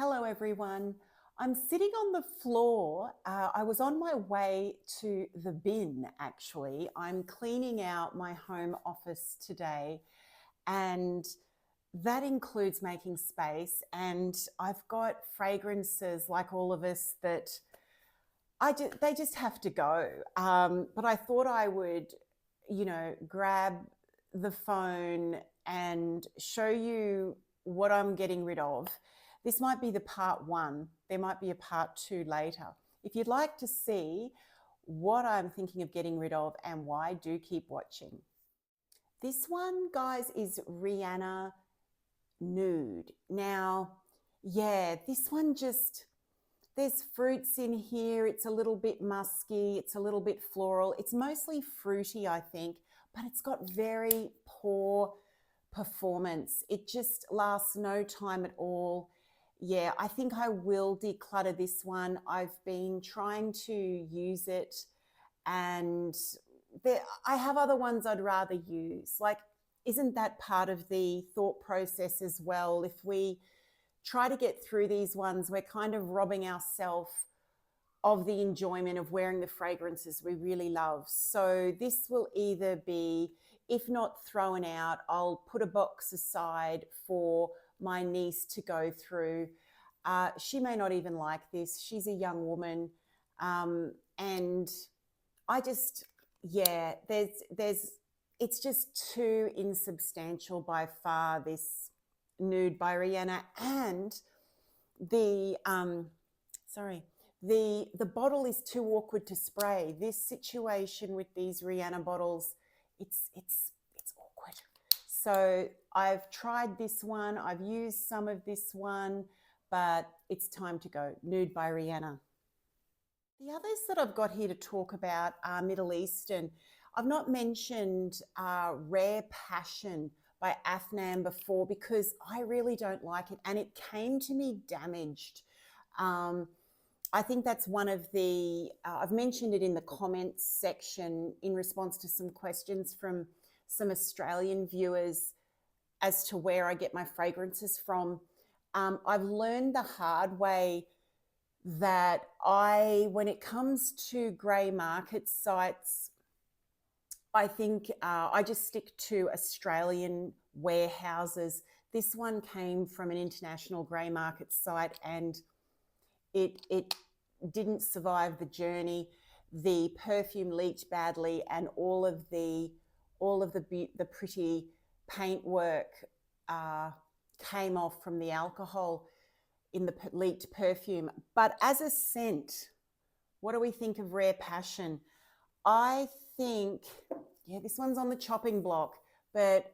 Hello, everyone. I'm sitting on the floor. I was on my way to the bin, actually. I'm cleaning out my home office today, and that includes making space. And I've got fragrances, like all of us, that they just have to go. But I thought I would, grab the phone and show you what I'm getting rid of. This might be the part one. There might be a part two later. If you'd like to see what I'm thinking of getting rid of and why, do keep watching. This one, guys, is Rihanna Nude. Now, yeah, this one just, there's fruits in here. It's a little bit musky. It's a little bit floral. It's mostly fruity, I think, but it's got very poor performance. It just lasts no time at all. Yeah, I think I will declutter this one. I've been trying to use it, and I have other ones I'd rather use. Like, isn't that part of the thought process as well? If we try to get through these ones, we're kind of robbing ourselves of the enjoyment of wearing the fragrances we really love. So this will either be, if not thrown out, I'll put a box aside for my niece to go through. She may not even like this. She's a young woman. And I just, yeah, it's just too insubstantial by far, this Nude by Rihanna. And the bottle is too awkward to spray. This situation with these Rihanna bottles, it's awkward. So I've tried this one. I've used some of this one, but it's time to go. Nude by Rihanna. The others that I've got here to talk about are Middle Eastern. I've not mentioned Rare Passion by Afnan before because I really don't like it, and it came to me damaged. I think that's one of the, I've mentioned it in the comments section in response to some questions from some Australian viewers as to where I get my fragrances from. I've learned the hard way that when it comes to grey market sites, I think I just stick to Australian warehouses. This one came from an international grey market site, and it didn't survive the journey. The perfume leaked badly, and all of the pretty paintwork came off from the alcohol in the leaked perfume. But as a scent, what do we think of Rare Passion? I think, yeah, this one's on the chopping block, but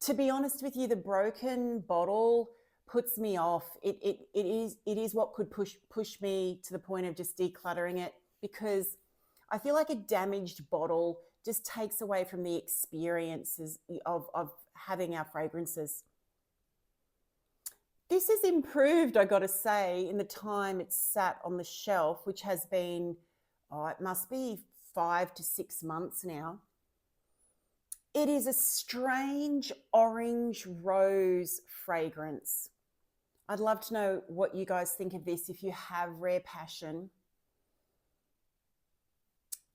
to be honest with you, the broken bottle puts me off. It is what could push me to the point of just decluttering it, because I feel like a damaged bottle just takes away from the experiences of having our fragrances. This has improved, I got to say, in the time it's sat on the shelf, which has been, it must be 5 to 6 months now. It is a strange orange rose fragrance. I'd love to know what you guys think of this if you have Rare Passion.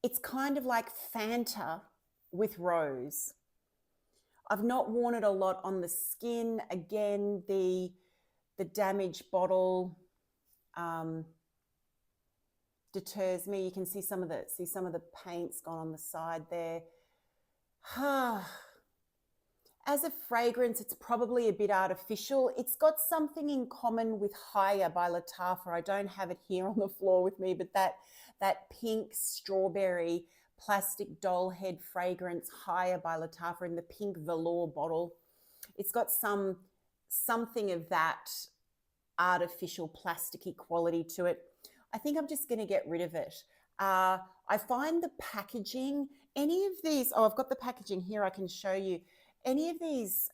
It's kind of like Fanta with rose. I've not worn it a lot on the skin. Again, the damaged bottle deters me. You can see some of the paint's gone on the side there. As a fragrance, it's probably a bit artificial. It's got something in common with Higher by Lattafa. I don't have it here on the floor with me, but that pink strawberry plastic doll head fragrance, Higher by Lattafa, in the pink velour bottle. It's got something of that artificial plasticky quality to it. I think I'm just going to get rid of it. I find the packaging, any of these, I've got the packaging here, I can show you. Any of these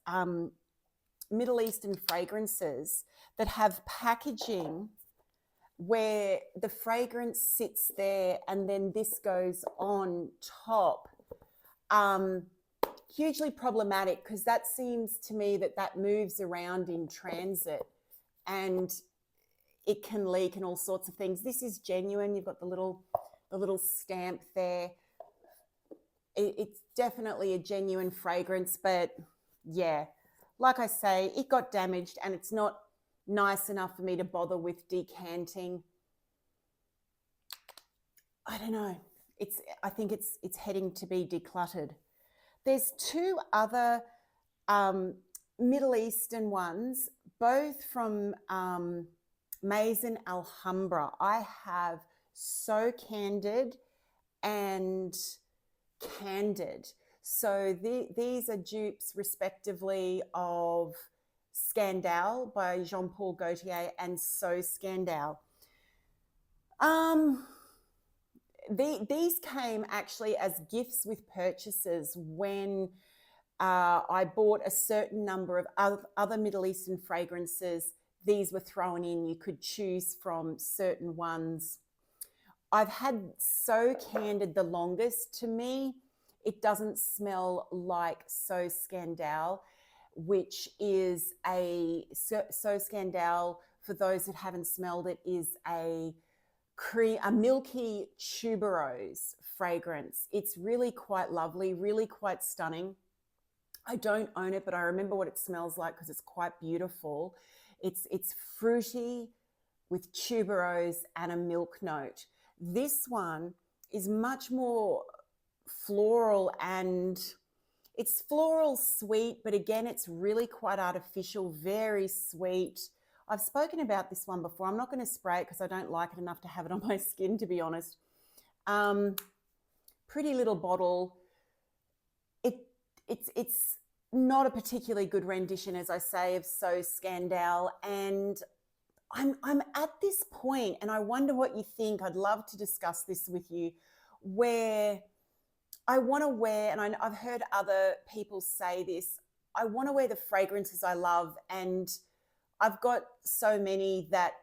Middle Eastern fragrances that have packaging where the fragrance sits there and then this goes on top, hugely problematic, because that seems to me that moves around in transit, and it can leak and all sorts of things. This is genuine. You've got the little stamp there. It's definitely a genuine fragrance, but yeah, like I say, it got damaged and it's not nice enough for me to bother with decanting. I don't know. I think it's heading to be decluttered. There's two other Middle Eastern ones, both from Maison Alhambra. I have So Candid and Candid. So these are dupes respectively of Scandal by Jean-Paul Gaultier and So Scandal. These came actually as gifts with purchases when I bought a certain number of other Middle Eastern fragrances. These were thrown in. You could choose from certain ones. I've had So Candid the longest. To me, it doesn't smell like So Scandal, which is So Scandal, for those that haven't smelled it, is a milky tuberose fragrance. It's really quite lovely, really quite stunning. I don't own it, but I remember what it smells like because it's quite beautiful. It's fruity with tuberose and a milk note. This one is much more floral, and it's floral sweet, but again, it's really quite artificial, very sweet. I've spoken about this one before. I'm not going to spray it because I don't like it enough to have it on my skin, to be honest. Pretty little bottle. It's not a particularly good rendition, as I say, of So Scandal. And I'm at this point, and I wonder what you think. I'd love to discuss this with you, where I want to wear, and I've heard other people say this, I want to wear the fragrances I love, and I've got so many that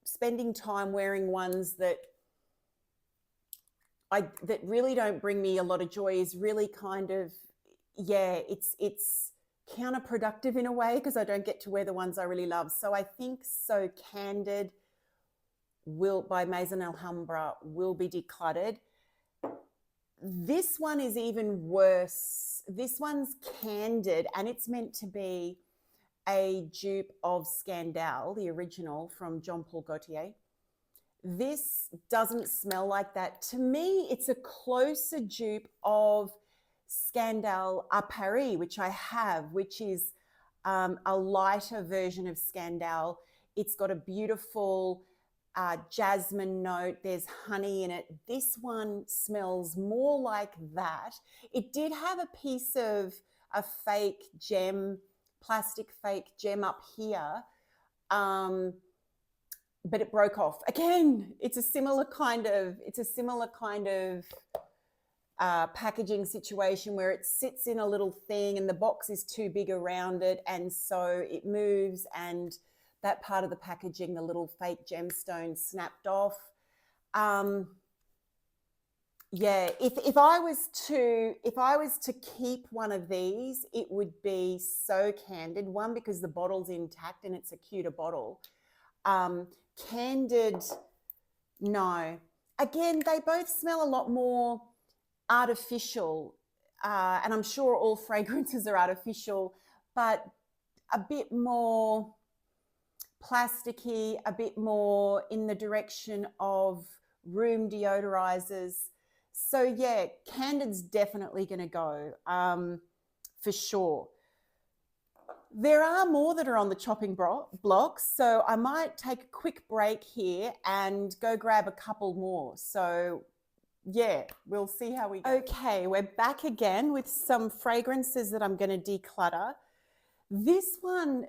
spending time wearing ones that really don't bring me a lot of joy is really kind of, yeah, it's counterproductive in a way because I don't get to wear the ones I really love. So I think So Candid by Maison Alhambra will be decluttered. This one is even worse. This one's Candid, and it's meant to be a dupe of Scandal, the original from Jean-Paul Gaultier. This doesn't smell like that. To me, it's a closer dupe of Scandal à Paris, which I have, which is a lighter version of Scandal. It's got a beautiful jasmine note. There's honey in it. This one smells more like that. It did have a piece of a fake gem, plastic fake gem up here, but it broke off. Again, it's a similar kind of packaging situation where it sits in a little thing and the box is too big around it, and so it moves, and that part of the packaging, the little fake gemstone, snapped off. Yeah, if I was to keep one of these, it would be So Candid. One, because the bottle's intact and it's a cuter bottle. Candid, no. Again, they both smell a lot more artificial, and I'm sure all fragrances are artificial, but a bit more plasticky, a bit more in the direction of room deodorizers. So yeah, Candid's definitely going to go, for sure. There are more that are on the chopping block, so I might take a quick break here and go grab a couple more. So yeah, we'll see how we go. Okay, we're back again with some fragrances that I'm going to declutter. This one,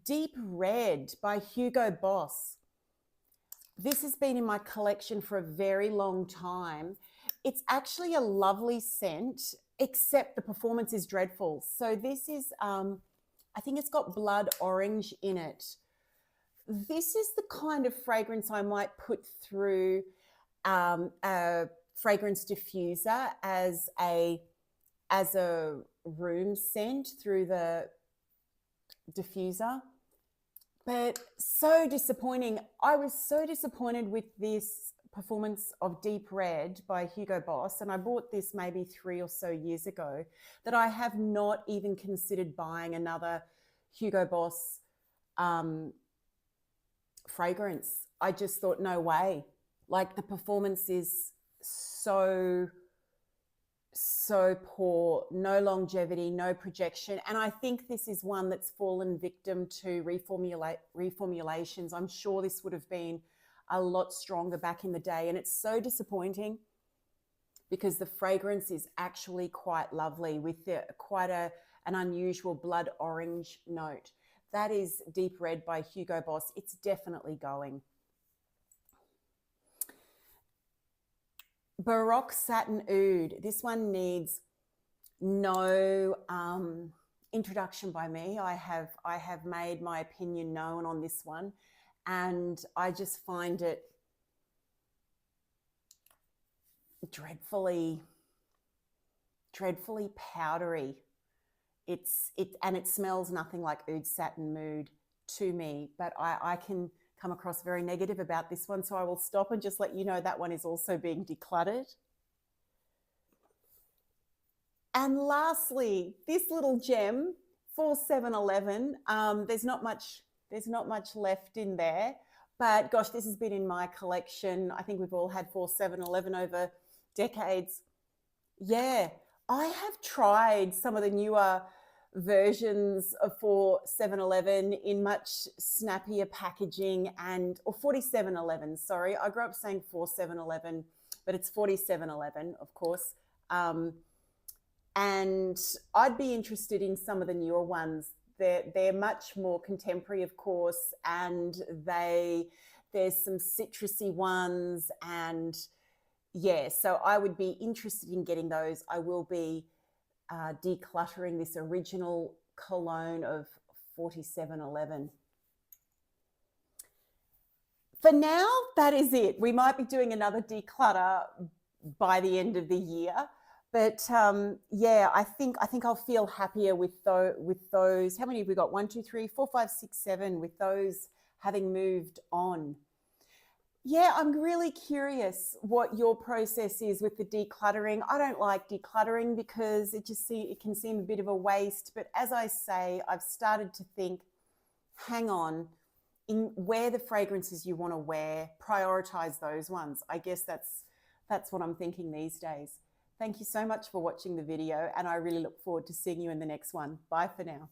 Deep Red by Hugo Boss. This has been in my collection for a very long time. It's actually a lovely scent, except the performance is dreadful. So this is, I think it's got blood orange in it. This is the kind of fragrance I might put through a fragrance diffuser as a room scent through the diffuser. but so disappointing. I was so disappointed with this performance of Deep Red by Hugo Boss, and I bought this maybe 3 or so years ago, that I have not even considered buying another Hugo Boss fragrance. I just thought, no way. Like, the performance is so poor, no longevity, no projection. And I think this is one that's fallen victim to reformulations. I'm sure this would have been a lot stronger back in the day. And it's so disappointing because the fragrance is actually quite lovely with quite an unusual blood orange note. That is Deep Red by Hugo Boss. It's definitely going. Baroque Satin Oud. This one needs no introduction by me. I have made my opinion known on this one, and I just find it dreadfully powdery. It smells nothing like Oud Satin Mood to me, but I can come across very negative about this one, so I will stop and just let you know that one is also being decluttered. And lastly, this little gem for 7-Eleven. There's not much left in there, but gosh, this has been in my collection. I think we've all had for 7-Eleven over decades. Yeah, I have tried some of the newer versions of for 7-Eleven in much snappier packaging, or 47-Eleven, sorry. I grew up saying for 7-Eleven, but it's 47-Eleven, of course. And I'd be interested in some of the newer ones. They're much more contemporary, of course, and there's some citrusy ones, and yeah, so I would be interested in getting those. I will be decluttering this original cologne of 47-Eleven. For now, that is it. We might be doing another declutter by the end of the year, but yeah, I think I'll feel happier with those. How many have we got? 1, 2, 3, 4, 5, 6, 7. With those having moved on. Yeah, I'm really curious what your process is with the decluttering. I don't like decluttering because it can seem a bit of a waste. But as I say, I've started to think, hang on, wear the fragrances you want to wear, prioritize those ones. I guess that's what I'm thinking these days. Thank you so much for watching the video, and I really look forward to seeing you in the next one. Bye for now.